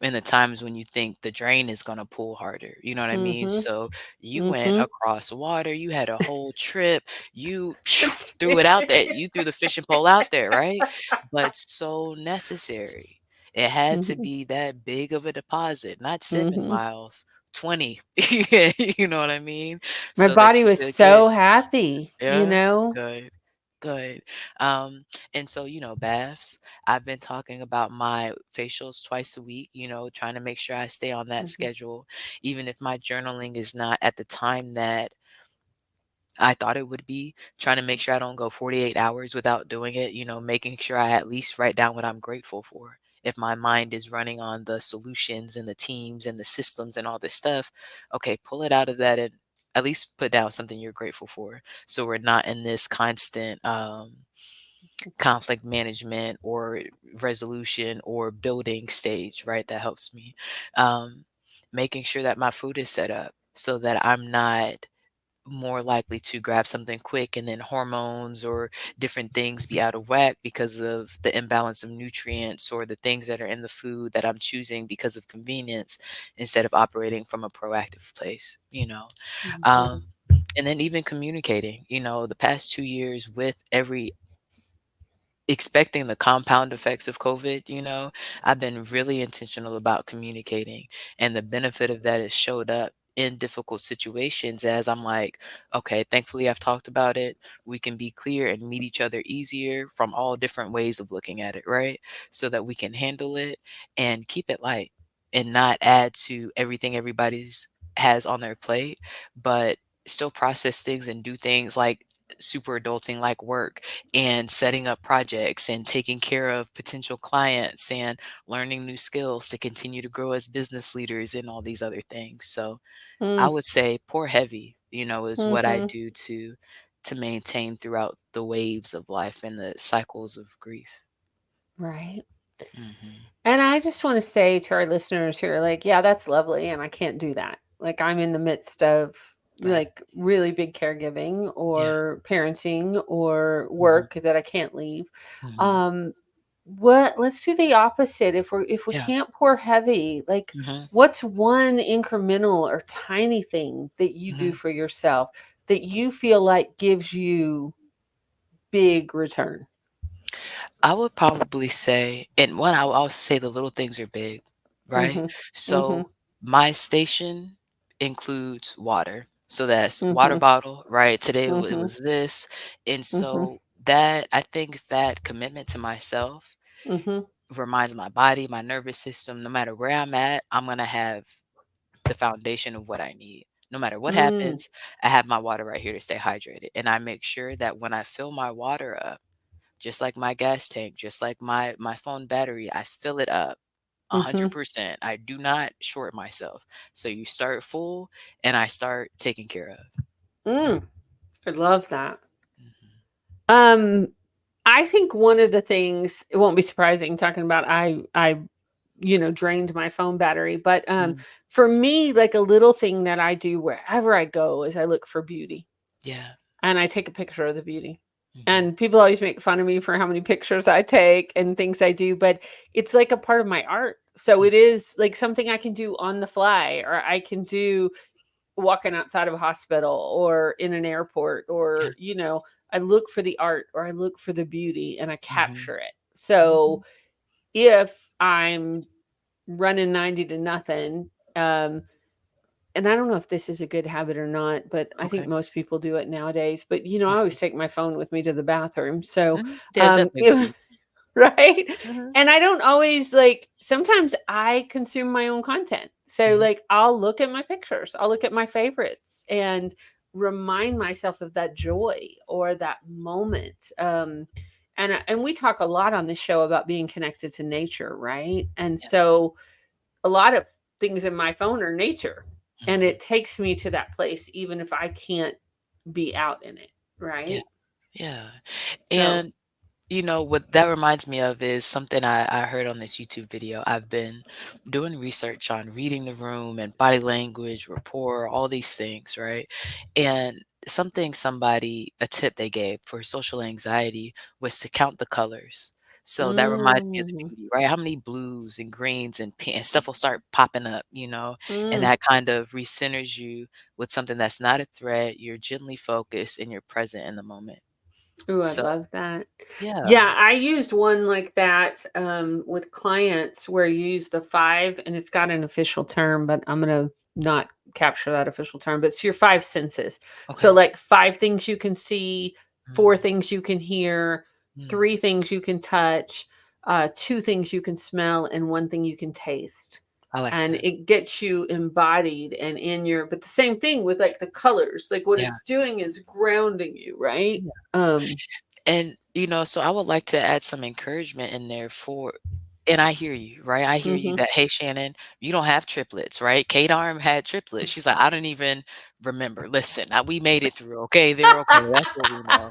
in the times when you think the drain is gonna pull harder, you know what I mean? Mhm, So you went mhm. across water, you had a whole trip, you That's threw it out there, you threw the fishing pole out there, right? But so necessary. It had to Mhm, be that big of a deposit, not 7 mhm. miles, 20. Yeah, you know what I mean? My So that body you was could get so happy, you yeah, know? good, good. And so, baths, I've been talking about my facials twice a week, trying to make sure I stay on that Mhm, schedule, even if my journaling is not at the time that I thought it would be, trying to make sure I don't go 48 hours without doing it, making sure I at least write down what I'm grateful for. If my mind is running on the solutions and the teams and the systems and all this stuff, okay, pull it out of that and at least put down something you're grateful for. So we're not in this constant conflict management or resolution or building stage, right? That helps me. Um, Making sure that my food is set up so that I'm not more likely to grab something quick and then hormones or different things be out of whack because of the imbalance of nutrients or the things that are in the food that I'm choosing because of convenience instead of operating from a proactive place. mhm, Um, and then even communicating, the past 2 years with every expecting the compound effects of COVID, I've been really intentional about communicating. And the benefit of that has showed up in difficult situations as I'm like, okay, thankfully I've talked about it. We can be clear and meet each other easier from all different ways of looking at it, right? So that we can handle it and keep it light and not add to everything everybody's has on their plate, but still process things and do things like super adulting like work and setting up projects and taking care of potential clients and learning new skills to continue to grow as business leaders and all these other things. So I mm, would say pour heavy, is what I mhm. do to maintain throughout the waves of life and the cycles of grief. Right. Hmm. And I just want to say to our listeners here, like, yeah, that's lovely. And I can't do that. Like, I'm in the midst of Right. like really big caregiving Yeah. or parenting or Hmm. work that I can't leave. Hmm. Um, let's do the opposite. If we Yeah. can't pour heavy, like, Hmm. what's one incremental or tiny thing that you do Hmm. for yourself that you feel like gives you big return? I would probably say, and one, I'll say the little things are big, right? Mm-hmm. Mm-hmm. So my station includes water. So that's water Mm-hmm. bottle, right? Today it Mm-hmm. was this. And Mm-hmm. so that, I think that commitment to myself Mm-hmm. reminds my body, my nervous system, no matter where I'm at, I'm going to have the foundation of what I need. No matter what Mm. happens, I have my water right here to stay hydrated. And I make sure that when I fill my water up, just like my gas tank, just like my phone battery, I fill it up Mhm. 100%. I do not short myself. So you start full and I start taking care of. Mm. I love that. Mhm. Um, I think one of the things it won't be surprising talking about I drained my phone battery, but Mhm. for me, like a little thing that I do wherever I go is I look for beauty Yeah. and I take a picture of the beauty. Mhm. And people always make fun of me for how many pictures I take and things I do, but it's like a part of my art. So Mhm. it is like something I can do on the fly or I can do walking outside of a hospital or in an airport Yeah. or I look for the art or I look for the beauty and I Mhm. capture it. So Mhm. if I'm running 90 to nothing, um and I don't know if this is a good habit or not, but I think Okay. most people do it nowadays, but I always Mhm. take my phone with me to the bathroom. So Mhm. Yeah, it's definitely good if too. right? Mhm. And I don't always like, sometimes I consume my own content. So Mhm. like I'll look at my pictures, I'll look at my favorites and remind myself of that joy or that moment. And we talk a lot on this show about being connected to nature, right? And Yeah. so a lot of things in my phone are nature, and Mhm. it takes me to that place even if I can't be out in it, Yeah. right? Yeah. So, And what that reminds me of is something I heard on this YouTube video. I've been doing research on reading the room and body language, rapport, all these things, right? And a tip they gave for social anxiety was to count the colors. So that reminds me of the mm, beauty, right? How many blues and greens and pink and stuff will start popping up, and mm. that kind of recenters you with something that's not a threat. You're gently focused and you're present in the moment. Ooh, I So, love that. yeah. Yeah, I used one like that with clients where you use the five, and it's got an official term, but I'm going to not capture that official term, but it's your five senses. So, Okay. like five things you can see, four Mm, things you can hear, mm, three things you can touch, two things you can smell, and one thing you can taste. I like And that. it gets you embodied and in your, but the same thing with like the colors, like what Yeah. it's doing is grounding you, right? Yeah. Um, And, so I would like to add some encouragement in there and I hear you, right? I hear you mhm. that, "Hey, Shannon, you don't have triplets," right? Kate Arm had triplets. She's like, "I don't even remember. Listen, we made it through, okay? They're okay. That's what we know."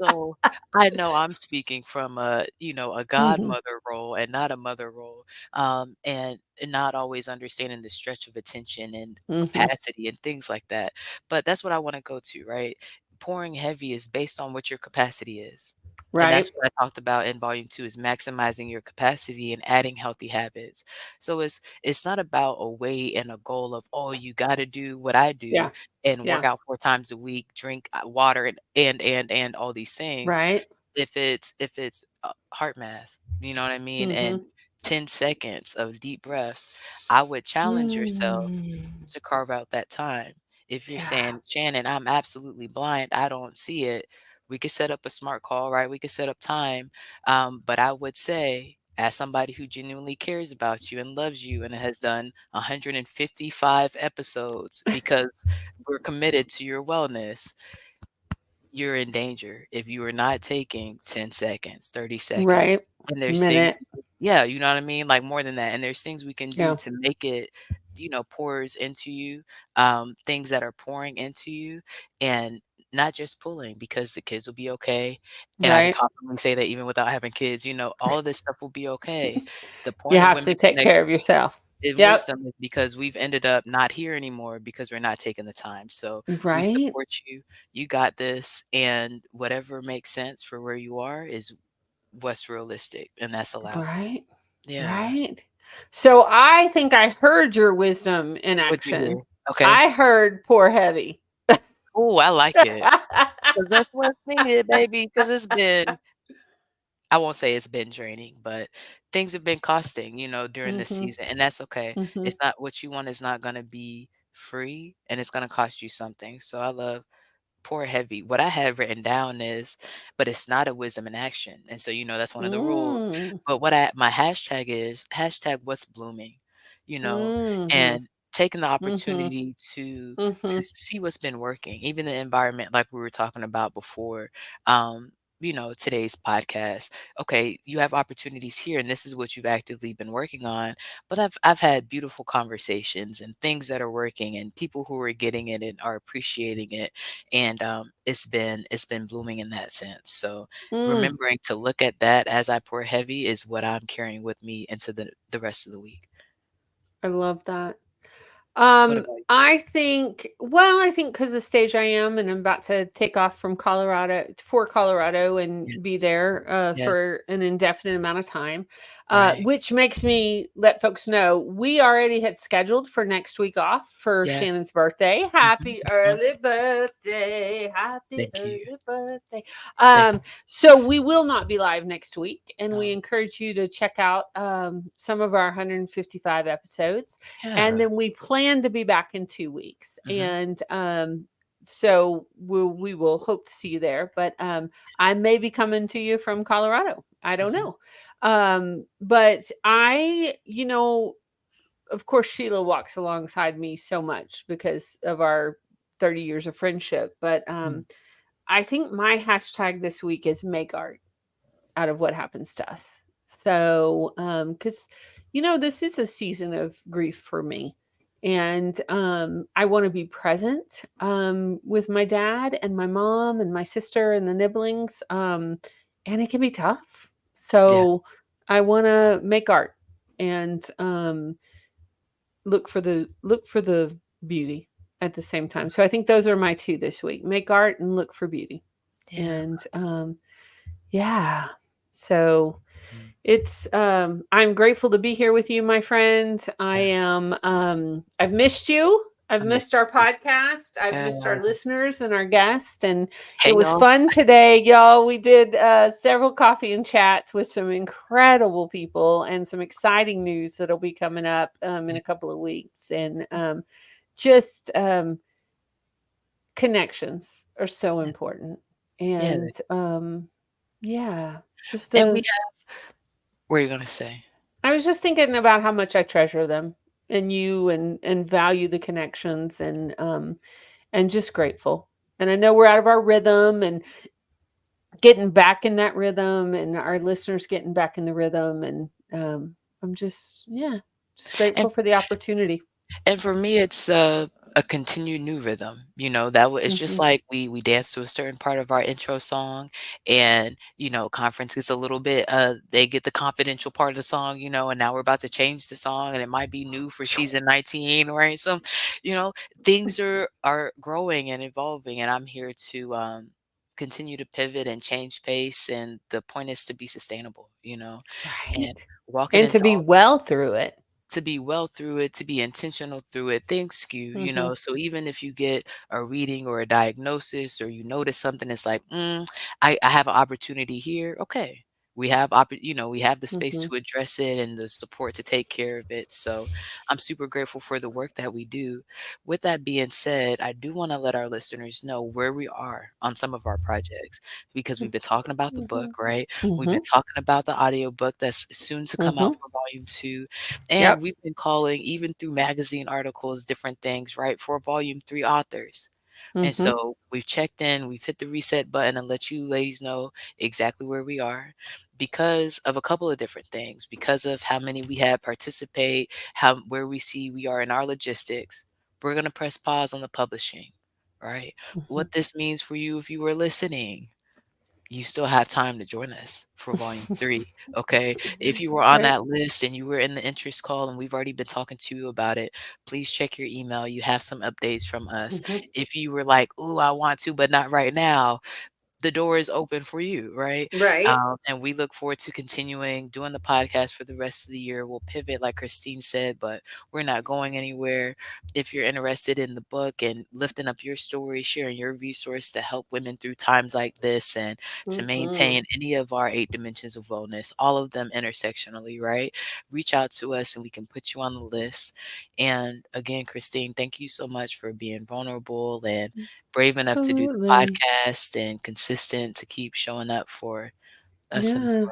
So, I know I'm speaking from a Mhm, godmother role and not a mother role, and not always understanding the stretch of attention and mhm. capacity and things like that. But that's what I wanna go to, right? Pouring heavy is based on what your capacity is. And Right, that's what I talked about in volume 2 is maximizing your capacity and adding healthy habits. So it's not about a weight and a goal of, "Oh, you gotta do what I do yeah, and work yeah, out 4 times a week, drink, water, and all these things." right, If it's heart math, you know what I mean, mhm. and 10 seconds of deep breaths, I would challenge yourself Mm. to carve out that time. If you're Yeah, saying, "Shannon, I'm absolutely blind, I don't see it," we could set up a smart call, right? We could set up time. But I would say, as somebody who genuinely cares about you and loves you and has done 155 episodes because we're committed to your wellness, you're in danger if you are not taking 10 seconds, 30 seconds. right. And there's things Minute, yeah, you know what I mean? Like, more than that, and there's things we can do yeah, to make it, pours into you, things that are pouring into you, and not just pulling because the kids will be okay, and I can right. confidently say that even without having kids, all of this stuff will be okay. The You point of have women to take connect care of yourself. in Yep, wisdom is because we've ended up not here anymore because we're not taking the time. So we right, support you. You got this. And whatever makes sense for where you are is what's realistic. And that's allowed. right, Yeah. right. So I think I heard your wisdom in What'd you action. hear? Okay. I heard pour heavy. Oh, I like it. Because that's what's needed, baby. Because I won't say it's been draining, but things have been costing, during this Mhm, season. And that's okay. mhm. It's not what you want is not going to be free and it's going to cost you something. So I love pour heavy. What I have written down is, but it's not a wisdom in action. And so, that's one of the rules. Mm, But my hashtag is hashtag what's blooming, you know, mhm, and taking the mhm, opportunity to mhm, see what's been working, even the environment like we were talking about before. Today's podcast. Okay, you have opportunities here, and this is what you've actively been working on. But I've had beautiful conversations and things that are working, and people who are getting it and are appreciating it, and it's been blooming in that sense. So mm. remembering to look at that as I pour heavy is what I'm carrying with me into the rest of the week. I love that. What about you? I think because the stage I am, and I'm about to take off from Colorado for Colorado and be Yes. there Yes. for an indefinite amount of time, Right. which makes me let folks know we already had scheduled for next week off for Yes. Shannon's birthday. Mhm. Happy Mhm. early birthday! Happy Thank you. early birthday! Thank you. So we will not be live next week, and we Oh, encourage you to check out some of our 155 episodes, and yeah. then we plan to be back in 2 weeks. Mhm. And so we will hope to see you there. But I may be coming to you from Colorado. I don't Mhm. know. But of course, Sheila walks alongside me so much because of our 30 years of friendship. But Mm. I think my hashtag this week is make art out of what happens to us. So, because this is a season of grief for me, and I want to be present with my dad and my mom and my sister and the nibblings, and it can be tough. Yeah. So, I want to make art and look for the beauty at the same time. So I think those are my two this week: make art and look for beauty. Yeah. And yeah. So Mm. I'm grateful to be here with you, my friend. Yeah. I've missed you. I've I miss missed our you. podcast. I've missed our Yes. listeners and our guests. And it Hey, was y'all. fun today, y'all. We did several coffee and chats with some incredible people and some exciting news that'll be coming up in Yeah. a couple of weeks. And just connections are so important. Yeah. And yeah, just And we the have what are you gonna say? I was just thinking about how much I treasure them and you and value the connections and just grateful. And I know we're out of our rhythm and getting back in that rhythm and our listeners getting back in the rhythm and I'm just And grateful for the opportunity. And for me, it's a continued new rhythm. It's just Mhm. like we dance to a certain part of our intro song, and conference gets a little bit. They get the confidential part of the song, and now we're about to change the song, and it might be new for season 19, right? So, you know, things are growing and evolving, and I'm here to continue to pivot and change pace, and the point is to be sustainable, and Right. walking And to into be well through it. to be well through it, to be intentional through it. Thanks, skew, Mhm. so even if you get a reading or a diagnosis or you notice something that's like, I have an opportunity here. Okay. We have the space Mhm. to address it and the support to take care of it. So I'm super grateful for the work that we do. With that being said, I do want to let our listeners know where we are on some of our projects because we've been talking about the book, Mhm. right? We've been Mhm. talking about the audiobook that's soon to come out Mhm. for volume 2. And Yep. we've been calling, even through magazine articles, different things, right, for volume 3 authors. And Mhm. so we've checked in, we've hit the reset button and let you ladies know exactly where we are because of a couple of different things, because of how many we had participate, where we see we are in our logistics. We're going to press pause on the publishing, right? Mhm. What this means for you if you were listening, you still have time to join us for volume 3. Okay. If you were on Right. that list and you were in the interest call and we've already been talking to you about it, please check your email. You have some updates from us. Mhm. If you were like, "Ooh, I want to, but not right now," the door is open for you, right? Right. And we look forward to continuing doing the podcast for the rest of the year. We'll pivot, like Christine said, but we're not going anywhere. If you're interested in the book and lifting up your story, sharing your resource to help women through times like this and to Mhm. maintain any of our 8 dimensions of wellness, all of them intersectionally, right? Reach out to us and we can put you on the list. And again, Christine, thank you so much for being vulnerable and brave enough to do the Absolutely. podcast and consistent to keep showing up for us in the Yeah. world.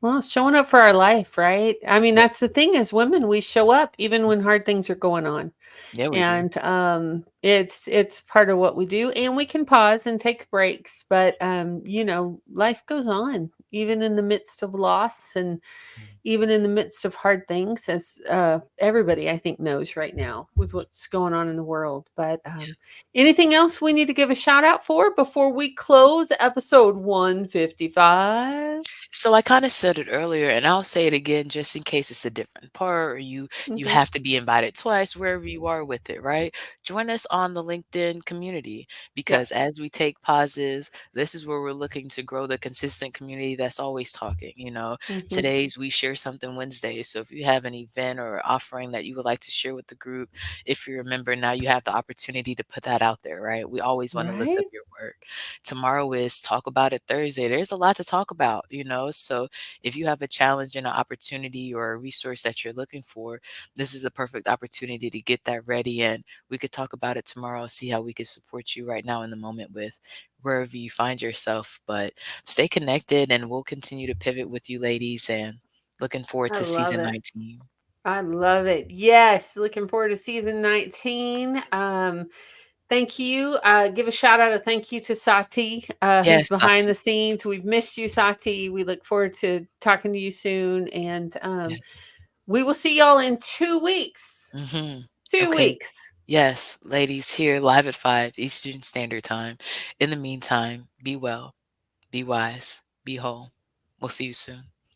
Well, showing up for our life, right? I mean, Yeah, that's the thing as women, we show up even when hard things are going on. yeah, we do. And it's part of what we do. And we can pause and take breaks, but life goes on even in the midst of loss and Mm. even in the midst of hard things, as everybody I think knows right now with what's going on in the world. But anything else we need to give a shout out for before we close episode 155? So I kind of said it earlier, and I'll say it again just in case it's a different part or you Hmm. have to be invited twice wherever you are with it, right? Join us on the LinkedIn community because Yes. as we take pauses, this is where we're looking to grow the consistent community that's always talking. Hmm. Today's we share something Wednesday. So if you have an event or offering that you would like to share with the group, if you're a member now, you have the opportunity to put that out there, right? We always want to lift up Right. your work. Tomorrow is Talk About It Thursday. There's a lot to talk about, you know? So if you have a challenge and an opportunity or a resource that you're looking for, this is a perfect opportunity to get that ready. And we could talk about it tomorrow, see how we could support you right now in the moment with wherever you find yourself. But stay connected and we'll continue to pivot with you ladies and looking forward I to love season it. 19. I love it. Yes, looking forward to season 19. Thank you. Give a shout out, a thank you to Sati, who's Yes, behind the Sati. scenes. We've missed you, Sati. We look forward to talking to you soon. And Yes. we will see y'all in 2 weeks. Hmm. 2 weeks. Okay. Yes, ladies, here live at 5 Eastern Standard Time. In the meantime, be well, be wise, be whole. We'll see you soon.